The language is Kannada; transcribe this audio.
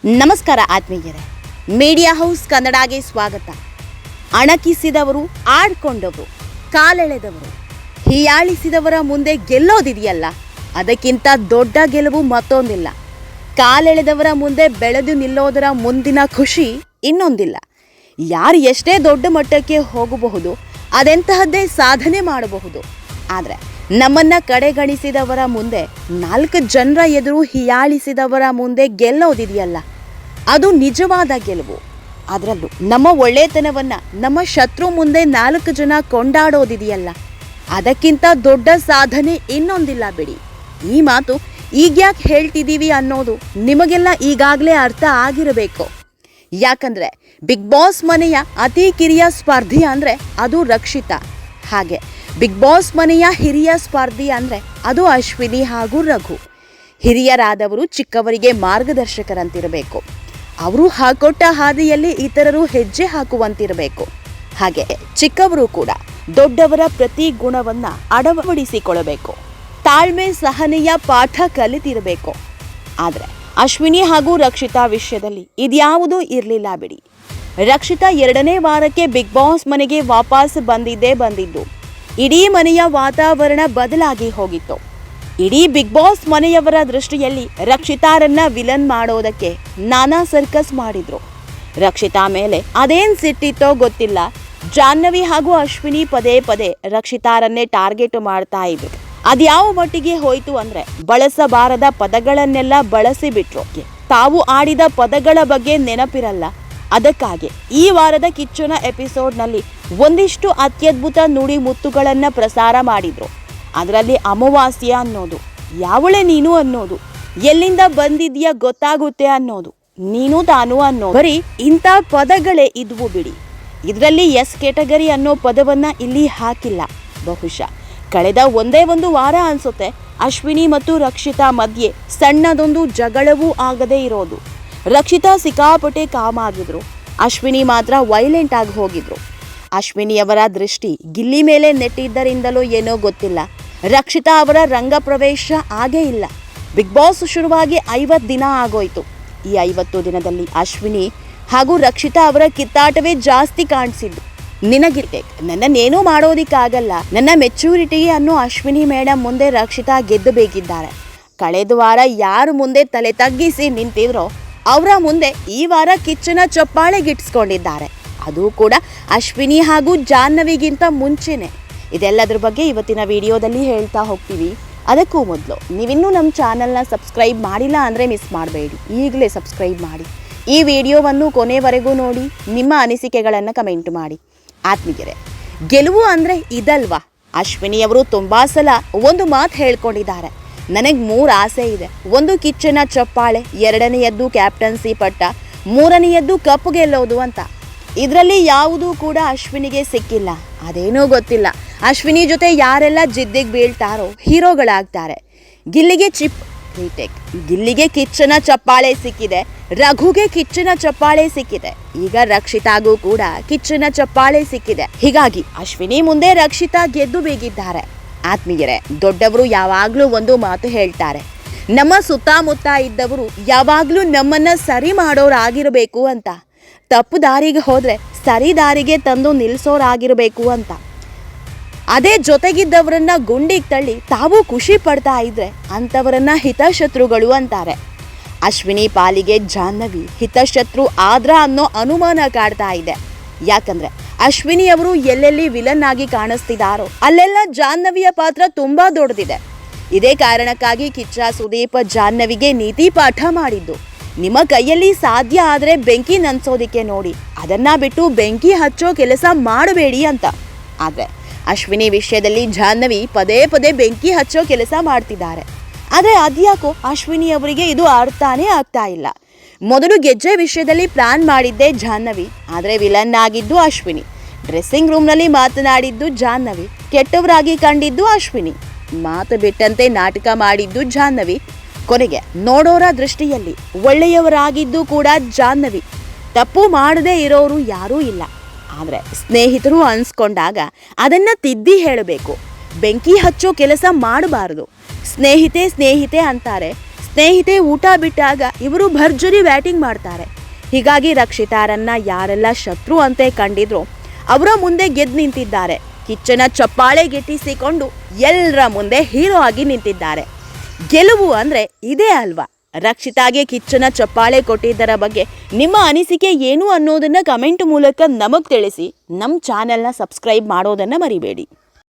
ನಮಸ್ಕಾರ ಆತ್ಮೀಯರೇ, ಮೀಡಿಯಾ ಹೌಸ್ ಕನ್ನಡಗೆ ಸ್ವಾಗತ. ಅಣಕಿಸಿದವರು, ಆಡ್ಕೊಂಡವರು, ಕಾಲೆಳೆದವರು, ಹೀಯಾಳಿಸಿದವರ ಮುಂದೆ ಗೆಲ್ಲೋದಿದೆಯಲ್ಲ, ಅದಕ್ಕಿಂತ ದೊಡ್ಡ ಗೆಲುವು ಮತ್ತೊಂದಿಲ್ಲ. ಕಾಲೆಳೆದವರ ಮುಂದೆ ಬೆಳೆದು ನಿಲ್ಲೋದರ ಮುಂದಿನ ಖುಷಿ ಇನ್ನೊಂದಿಲ್ಲ. ಯಾರು ಎಷ್ಟೇ ದೊಡ್ಡ ಮಟ್ಟಕ್ಕೆ ಹೋಗಬಹುದು, ಅದೆಂತಹದ್ದೇ ಸಾಧನೆ ಮಾಡಬಹುದು. ಆದರೆ ನಮ್ಮನ್ನ ಕಡೆಗಣಿಸಿದವರ ಮುಂದೆ, 4 ಜನರ ಎದುರು ಹೀಯಾಳಿಸಿದವರ ಮುಂದೆ ಗೆಲ್ಲೋದಿದೆಯಲ್ಲ, ಅದು ನಿಜವಾದ ಗೆಲುವು. ಅದರಲ್ಲೂ ನಮ್ಮ ಒಳ್ಳೆತನವನ್ನು ನಮ್ಮ ಶತ್ರು ಮುಂದೆ 4 ಜನ ಕೊಂಡಾಡೋದಿದೆಯಲ್ಲ, ಅದಕ್ಕಿಂತ ದೊಡ್ಡ ಸಾಧನೆ ಇನ್ನೊಂದಿಲ್ಲ ಬಿಡಿ. ಈ ಮಾತು ಈಗ್ಯಾಕೆ ಹೇಳ್ತಿದ್ದೀವಿ ಅನ್ನೋದು ನಿಮಗೆಲ್ಲ ಈಗಾಗಲೇ ಅರ್ಥ ಆಗಿರಬೇಕು. ಯಾಕಂದರೆ ಬಿಗ್ ಬಾಸ್ ಮನೆಯ ಅತಿ ಕಿರಿಯ ಸ್ಪರ್ಧಿ ಅಂದರೆ ಅದು ರಕ್ಷಿತಾ. ಹಾಗೆ ಬಿಗ್ ಬಾಸ್ ಮನೆಯ ಹಿರಿಯ ಸ್ಪರ್ಧಿ ಅಂದರೆ ಅದು ಅಶ್ವಿನಿ ಹಾಗೂ ರಘು. ಹಿರಿಯರಾದವರು ಚಿಕ್ಕವರಿಗೆ ಮಾರ್ಗದರ್ಶಕರಂತಿರಬೇಕು. ಅವರು ಹಾಕೊಟ್ಟ ಹಾದಿಯಲ್ಲಿ ಇತರರು ಹೆಜ್ಜೆ ಹಾಕುವಂತಿರಬೇಕು. ಹಾಗೆ ಚಿಕ್ಕವರು ಕೂಡ ದೊಡ್ಡವರ ಪ್ರತಿ ಗುಣವನ್ನು ಅಳವಡಿಸಿಕೊಳ್ಳಬೇಕು. ತಾಳ್ಮೆ ಸಹನೆಯ ಪಾಠ ಕಲಿತಿರಬೇಕು. ಆದರೆ ಅಶ್ವಿನಿ ಹಾಗೂ ರಕ್ಷಿತಾ ವಿಷಯದಲ್ಲಿ ಇದ್ಯಾವುದೂ ಇರಲಿಲ್ಲ ಬಿಡಿ. ರಕ್ಷಿತಾ 2ನೇ ವಾರಕ್ಕೆ ಬಿಗ್ ಬಾಸ್ ಮನೆಗೆ ವಾಪಸ್ ಬಂದಿದ್ದು ಇಡೀ ಮನೆಯ ವಾತಾವರಣ ಬದಲಾಗಿ ಹೋಗಿತ್ತು. ಇಡೀ ಬಿಗ್ ಬಾಸ್ ಮನೆಯವರ ದೃಷ್ಟಿಯಲ್ಲಿ ರಕ್ಷಿತಾರನ್ನ ವಿಲನ್ ಮಾಡೋದಕ್ಕೆ ನಾನಾ ಸರ್ಕಸ್ ಮಾಡಿದ್ರು. ರಕ್ಷಿತಾ ಮೇಲೆ ಅದೇನ್ ಸಿಟ್ಟಿತ್ತೋ ಗೊತ್ತಿಲ್ಲ, ಜಾಹ್ನವಿ ಹಾಗೂ ಅಶ್ವಿನಿ ಪದೇ ಪದೇ ರಕ್ಷಿತಾರನ್ನೇ ಟಾರ್ಗೆಟ್ ಮಾಡ್ತಾ ಇದ್ರು. ಅದ್ಯಾವ ಮಟ್ಟಿಗೆ ಹೋಯ್ತು ಅಂದ್ರೆ, ಬಳಸಬಾರದ ಪದಗಳನ್ನೆಲ್ಲ ಬಳಸಿಬಿಟ್ರು. ತಾವು ಆಡಿದ ಪದಗಳ ಬಗ್ಗೆ ನೆನಪಿರಲ್ಲ. ಅದಕ್ಕಾಗಿ ಈ ವಾರದ ಕಿಚ್ಚನ ಎಪಿಸೋಡ್ನಲ್ಲಿ ಒಂದಿಷ್ಟು ಅತ್ಯದ್ಭುತ ನುಡಿ ಮುತ್ತುಗಳನ್ನು ಪ್ರಸಾರ ಮಾಡಿದ್ರು. ಅದರಲ್ಲಿ ಅಮಾವಾಸ್ಯೆ ಅನ್ನೋದು, ಯಾವಳೆ ನೀನು ಅನ್ನೋದು, ಎಲ್ಲಿಂದ ಬಂದಿದ್ಯಾ ಗೊತ್ತಾಗುತ್ತೆ ಅನ್ನೋದು, ನೀನು ತಾನು ಅನ್ನೋದು, ಬರೀ ಇಂಥ ಪದಗಳೇ ಇದ್ವು ಬಿಡಿ. ಇದರಲ್ಲಿ ಎಸ್ ಕೆಟಗರಿ ಅನ್ನೋ ಪದವನ್ನ ಇಲ್ಲಿ ಹಾಕಿಲ್ಲ. ಬಹುಶಃ ಕಳೆದ ಒಂದೇ ಒಂದು ವಾರ ಅನ್ಸುತ್ತೆ ಅಶ್ವಿನಿ ಮತ್ತು ರಕ್ಷಿತಾ ಮಧ್ಯೆ ಸಣ್ಣದೊಂದು ಜಗಳವೂ ಆಗದೇ ಇರೋದು. ರಕ್ಷಿತಾ ಸಿಕ್ಕಾಪಟ್ಟೆ ಕಾಮ್ ಆಗಿದ್ರು, ಅಶ್ವಿನಿ ಮಾತ್ರ ವೈಲೆಂಟ್ ಆಗಿ ಹೋಗಿದ್ರು. ಅಶ್ವಿನಿಯವರ ದೃಷ್ಟಿ ಗಿಲ್ಲಿ ಮೇಲೆ ನೆಟ್ಟಿದ್ದರಿಂದಲೋ ಏನೋ ಗೊತ್ತಿಲ್ಲ, ರಕ್ಷಿತಾ ಅವರ ರಂಗ ಪ್ರವೇಶ ಆಗೇ ಇಲ್ಲ. ಬಿಗ್ ಬಾಸ್ ಶುರುವಾಗಿ 50 ದಿನ ಆಗೋಯ್ತು. ಈ 50 ದಿನದಲ್ಲಿ ಅಶ್ವಿನಿ ಹಾಗೂ ರಕ್ಷಿತಾ ಅವರ ಕಿತ್ತಾಟವೇ ಜಾಸ್ತಿ ಕಾಣಿಸಿದ್ದು. ನಿನಗಿರ್ಬೇಕು, ನನ್ನನ್ನೇನೂ ಮಾಡೋದಿಕ್ಕಾಗಲ್ಲ, ನನ್ನ ಮೆಚೂರಿಟಿ ಅನ್ನೋ ಅಶ್ವಿನಿ ಮೇಡಮ್ ಮುಂದೆ ರಕ್ಷಿತಾ ಗೆದ್ದು ಬೇಕಿದ್ದಾರೆ. ಕಳೆದ ವಾರ ಯಾರು ಮುಂದೆ ತಲೆ ತಗ್ಗಿಸಿ ನಿಂತಿದ್ರೋ ಅವರ ಮುಂದೆ ಈ ವಾರ ಕಿಚ್ಚನ ಚಪ್ಪಾಳೆ ಗಿಟ್ಸ್ಕೊಂಡಿದ್ದಾರೆ. ಅದು ಕೂಡ ಅಶ್ವಿನಿ ಹಾಗೂ ಜಾಹ್ನವಿಗಿಂತ ಮುಂಚೆನೆ. ಇದೆಲ್ಲದ್ರ ಬಗ್ಗೆ ಇವತ್ತಿನ ವಿಡಿಯೋದಲ್ಲಿ ಹೇಳ್ತಾ ಹೋಗ್ತೀವಿ. ಅದಕ್ಕೂ ಮೊದಲು ನೀವಿನ್ನೂ ನಮ್ಮ ಚಾನಲ್ನ ಸಬ್ಸ್ಕ್ರೈಬ್ ಮಾಡಿಲ್ಲ ಅಂದರೆ ಮಿಸ್ ಮಾಡಬೇಡಿ, ಈಗಲೇ ಸಬ್ಸ್ಕ್ರೈಬ್ ಮಾಡಿ. ಈ ವಿಡಿಯೋವನ್ನು ಕೊನೆವರೆಗೂ ನೋಡಿ, ನಿಮ್ಮ ಅನಿಸಿಕೆಗಳನ್ನು ಕಮೆಂಟ್ ಮಾಡಿ. ಆತ್ಮೀಯರೇ, ಗೆಲುವು ಅಂದರೆ ಇದಲ್ವಾ? ಅಶ್ವಿನಿಯವರು ತುಂಬ ಸಲ ಒಂದು ಮಾತು ಹೇಳ್ಕೊಂಡಿದ್ದಾರೆ, ನನಗೆ 3 ಆಸೆ ಇದೆ. ಒಂದು ಕಿಚ್ಚನ ಚಪ್ಪಾಳೆ, 2ನೇಯದ್ದು ಕ್ಯಾಪ್ಟನ್ಸಿ ಪಟ್ಟ, 3ನೇಯದ್ದು ಕಪ್ ಗೆಲ್ಲೋದು ಅಂತ. ಇದರಲ್ಲಿ ಯಾವುದೂ ಕೂಡ ಅಶ್ವಿನಿಗೆ ಸಿಕ್ಕಿಲ್ಲ. ಅದೇನೋ ಗೊತ್ತಿಲ್ಲ, ಅಶ್ವಿನಿ ಜೊತೆ ಯಾರೆಲ್ಲ ಜಿದ್ದಿಗೆ ಬೀಳ್ತಾರೋ ಹೀರೋಗಳಾಗ್ತಾರೆ. ಗಿಲ್ಲಿಗೆ ಚಿಪ್ ರೀಟೇಕ್, ಗಿಲ್ಲಿಗೆ ಕಿಚ್ಚನ ಚಪ್ಪಾಳೆ ಸಿಕ್ಕಿದೆ, ರಘುಗೆ ಕಿಚ್ಚನ ಚಪ್ಪಾಳೆ ಸಿಕ್ಕಿದೆ, ಈಗ ರಕ್ಷಿತಾಗೂ ಕೂಡ ಕಿಚ್ಚನ ಚಪ್ಪಾಳೆ ಸಿಕ್ಕಿದೆ. ಹೀಗಾಗಿ ಅಶ್ವಿನಿ ಮುಂದೆ ರಕ್ಷಿತಾ ಗೆದ್ದು ಬೀಗಿದ್ದಾರೆ. ಆತ್ಮೀಯರೇ, ದೊಡ್ಡವರು ಯಾವಾಗಲೂ ಒಂದು ಮಾತು ಹೇಳ್ತಾರೆ, ನಮ್ಮ ಸುತ್ತಮುತ್ತ ಇದ್ದವರು ಯಾವಾಗಲೂ ನಮ್ಮನ್ನ ಸರಿ ಮಾಡೋರಾಗಿರಬೇಕು ಅಂತ, ತಪ್ಪು ದಾರಿಗೆ ಹೋದ್ರೆ ಸರಿ ದಾರಿಗೆ ತಂದು ನಿಲ್ಲಿಸೋರಾಗಿರಬೇಕು ಅಂತ. ಅದೇ ಜೊತೆಗಿದ್ದವರನ್ನ ಗುಂಡಿಗೆ ತಳ್ಳಿ ತಾವು ಖುಷಿ ಪಡ್ತಾ ಇದ್ರೆ ಅಂಥವರನ್ನ ಹಿತಶತ್ರುಗಳು ಅಂತಾರೆ. ಅಶ್ವಿನಿ ಪಾಲಿಗೆ ಜಾಹ್ನವಿ ಹಿತಶತ್ರು ಆದ್ರ ಅನ್ನೋ ಅನುಮಾನ ಕಾಡ್ತಾ ಇದೆ. ಯಾಕಂದ್ರೆ ಅಶ್ವಿನಿ ಅವರು ಎಲ್ಲೆಲ್ಲಿ ವಿಲನ್ ಆಗಿ ಕಾಣಿಸ್ತಿದಾರೋ ಅಲ್ಲೆಲ್ಲ ಜಾಹ್ನವಿಯ ಪಾತ್ರ ತುಂಬಾ ದೊಡ್ಡದಿದೆ. ಇದೇ ಕಾರಣಕ್ಕಾಗಿ ಕಿಚ್ಚ ಸುದೀಪ್ ಜಾಹ್ನವಿಗೆ ನೀತಿ ಪಾಠ ಮಾಡಿದ್ದು, ನಿಮ್ಮ ಕೈಯಲ್ಲಿ ಸಾಧ್ಯ ಆದರೆ ಬೆಂಕಿ ನಂದಿಸೋದಿಕ್ಕೆ ನೋಡಿ, ಅದನ್ನ ಬಿಟ್ಟು ಬೆಂಕಿ ಹಚ್ಚೋ ಕೆಲಸ ಮಾಡಬೇಡಿ ಅಂತ. ಆದರೆ ಅಶ್ವಿನಿ ವಿಷಯದಲ್ಲಿ ಜಾಹ್ನವಿ ಪದೇ ಪದೇ ಬೆಂಕಿ ಹಚ್ಚೋ ಕೆಲಸ ಮಾಡ್ತಿದ್ದಾರೆ. ಆದರೆ ಅದ್ಯಾಕೋ ಅಶ್ವಿನಿ ಅವರಿಗೆ ಇದು ಅರ್ಥನೇ ಆಗ್ತಾ ಇಲ್ಲ. ಮೊದಲು ಗೆಜ್ಜೆ ವಿಷಯದಲ್ಲಿ ಪ್ಲಾನ್ ಮಾಡಿದ್ದೇ ಜಾಹ್ನವಿ, ಆದರೆ ವಿಲನ್ ಆಗಿದ್ದು ಅಶ್ವಿನಿ. ಡ್ರೆಸ್ಸಿಂಗ್ ರೂಮ್ನಲ್ಲಿ ಮಾತನಾಡಿದ್ದು ಜಾಹ್ನವಿ, ಕೆಟ್ಟವರಾಗಿ ಕಂಡಿದ್ದು ಅಶ್ವಿನಿ. ಮಾತು ಬಿಟ್ಟಂತೆ ನಾಟಕ ಮಾಡಿದ್ದು ಜಾಹ್ನವಿ. ಕೊನೆಗೆ ನೋಡೋರ ದೃಷ್ಟಿಯಲ್ಲಿ ಒಳ್ಳೆಯವರಾಗಿದ್ದು ಕೂಡ ಜಾಹ್ನವಿ. ತಪ್ಪು ಮಾಡದೇ ಇರೋರು ಯಾರೂ ಇಲ್ಲ. ಆದರೆ ಸ್ನೇಹಿತರು ಅನ್ಸ್ಕೊಂಡಾಗ ಅದನ್ನು ತಿದ್ದಿ ಹೇಳಬೇಕು. ಬೆಂಕಿ ಹಚ್ಚೋ ಕೆಲಸ ಮಾಡಬಾರದು. ಸ್ನೇಹಿತೆ ಅಂತಾರೆ, ಸ್ನೇಹಿತೆ ಊಟ ಬಿಟ್ಟಾಗ ಇವರು ಭರ್ಜರಿ ಬ್ಯಾಟಿಂಗ್ ಮಾಡ್ತಾರೆ. ಹೀಗಾಗಿ ರಕ್ಷಿತಾರನ್ನ ಯಾರೆಲ್ಲ ಶತ್ರು ಅಂತೆ ಕಂಡಿದ್ರು ಅವರ ಮುಂದೆ ಗೆದ್ದು ನಿಂತಿದ್ದಾರೆ. ಕಿಚ್ಚನ ಚಪ್ಪಾಳೆ ಗಿಟ್ಟಿಸಿಕೊಂಡು ಎಲ್ಲರ ಮುಂದೆ ಹೀರೋ ಆಗಿ ನಿಂತಿದ್ದಾರೆ. ಗೆಲುವು ಅಂದ್ರೆ ಇದೇ ಅಲ್ವಾ? ರಕ್ಷಿತಾಗೆ ಕಿಚ್ಚನ ಚಪ್ಪಾಳೆ ಕೊಟ್ಟಿದ್ದರ ಬಗ್ಗೆ ನಿಮ್ಮ ಅನಿಸಿಕೆ ಏನು ಅನ್ನೋದನ್ನ ಕಮೆಂಟ್ ಮೂಲಕ ನಮಗೆ ತಿಳಿಸಿ. ನಮ್ಮ ಚಾನೆಲ್ನ ಸಬ್ಸ್ಕ್ರೈಬ್ ಮಾಡೋದನ್ನ ಮರಿಬೇಡಿ.